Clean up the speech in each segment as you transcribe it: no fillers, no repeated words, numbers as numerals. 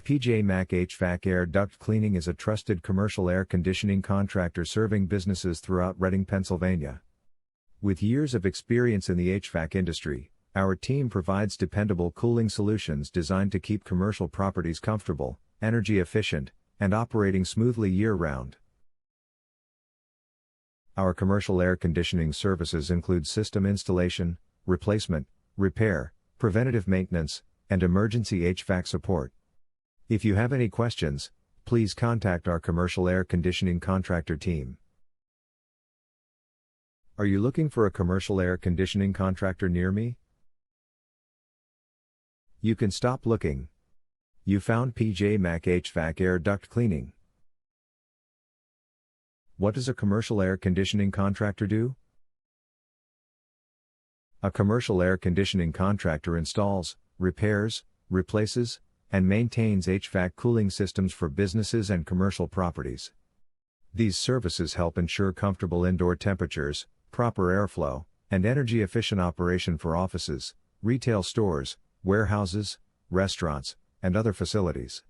PJ Mac HVAC Air Duct Cleaning is a trusted commercial air conditioning contractor serving businesses throughout Reading, Pennsylvania. With years of experience in the HVAC industry, our team provides dependable cooling solutions designed to keep commercial properties comfortable, energy efficient, and operating smoothly year-round. Our commercial air conditioning services include system installation, replacement, repair, preventative maintenance, and emergency HVAC support. If you have any questions, please contact our commercial air conditioning contractor team. Are you looking for a commercial air conditioning contractor near me? You can stop looking. You found PJ Mac HVAC Air Duct Cleaning. What does a commercial air conditioning contractor do? A commercial air conditioning contractor installs, repairs, replaces, and maintains HVAC cooling systems for businesses and commercial properties. These services help ensure comfortable indoor temperatures, proper airflow, and energy-efficient operation for offices, retail stores, warehouses, restaurants, and other facilities.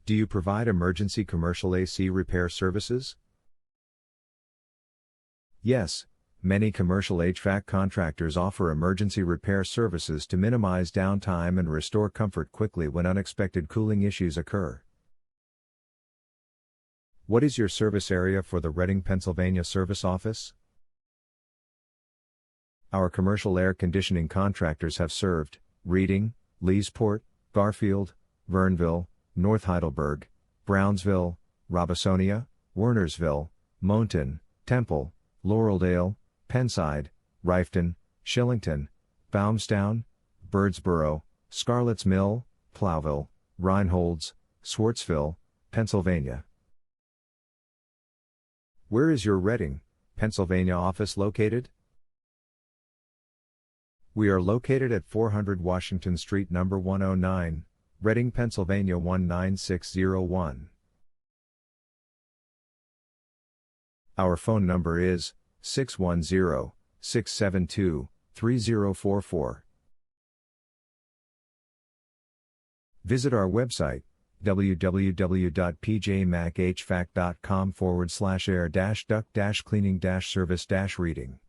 Do you provide emergency commercial AC repair services? Yes. Many commercial HVAC contractors offer emergency repair services to minimize downtime and restore comfort quickly when unexpected cooling issues occur. What is your service area for the Reading, Pennsylvania service office? Our commercial air conditioning contractors have served Reading, Leesport, Garfield, Verneville, North Heidelberg, Brownsville, Robisonia, Wernersville, Moncton, Temple, Laureldale, Penside, Rifton, Shillington, Baumstown, Birdsboro, Scarlett's Mill, Plowville, Reinholds, Swartsville, Pennsylvania. Where is your Reading, Pennsylvania office located? We are located at 400 Washington Street No. 109, Reading, Pennsylvania 19601. Our phone number is 610-672-3044. Visit our website, www.pjmachvac.com/air-duct-cleaning-service-reading.